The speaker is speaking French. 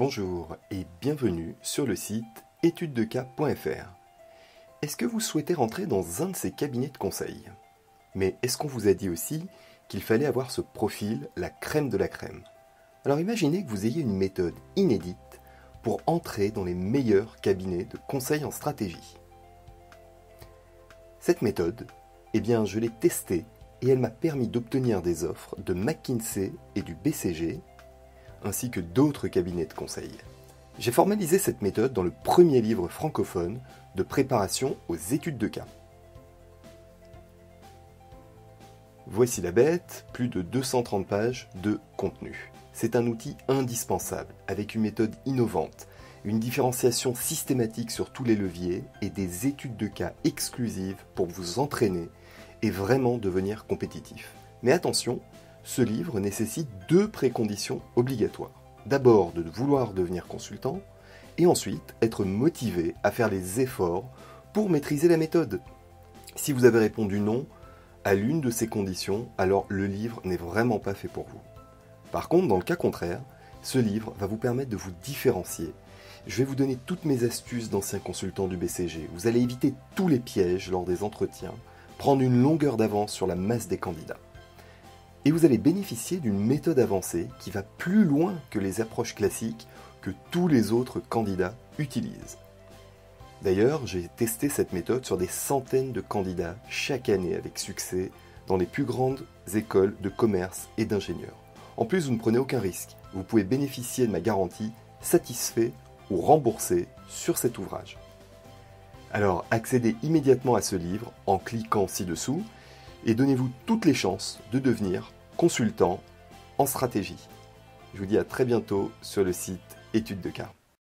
Bonjour et bienvenue sur le site étudesdecas.fr. Est-ce que vous souhaitez rentrer dans un de ces cabinets de conseil? Mais est-ce qu'on vous a dit aussi qu'il fallait avoir ce profil, la crème de la crème? Alors imaginez que vous ayez une méthode inédite pour entrer dans les meilleurs cabinets de conseil en stratégie. Cette méthode, je l'ai testée et elle m'a permis d'obtenir des offres de McKinsey et du BCG, ainsi que d'autres cabinets de conseil. J'ai formalisé cette méthode dans le premier livre francophone de préparation aux études de cas. Voici la bête, plus de 230 pages de contenu. C'est un outil indispensable, avec une méthode innovante, une différenciation systématique sur tous les leviers et des études de cas exclusives pour vous entraîner et vraiment devenir compétitif. Mais attention, ce livre nécessite 2 préconditions obligatoires. D'abord, de vouloir devenir consultant, et ensuite, être motivé à faire les efforts pour maîtriser la méthode. Si vous avez répondu non à l'une de ces conditions, alors le livre n'est vraiment pas fait pour vous. Par contre, dans le cas contraire, ce livre va vous permettre de vous différencier. Je vais vous donner toutes mes astuces d'ancien consultant du BCG. Vous allez éviter tous les pièges lors des entretiens, prendre une longueur d'avance sur la masse des candidats. Et vous allez bénéficier d'une méthode avancée qui va plus loin que les approches classiques que tous les autres candidats utilisent. D'ailleurs, j'ai testé cette méthode sur des centaines de candidats chaque année avec succès dans les plus grandes écoles de commerce et d'ingénieurs. En plus, vous ne prenez aucun risque. Vous pouvez bénéficier de ma garantie satisfait ou remboursé sur cet ouvrage. Alors, accédez immédiatement à ce livre en cliquant ci-dessous et donnez-vous toutes les chances de devenir consultant en stratégie. Je vous dis à très bientôt sur le site Études de cas.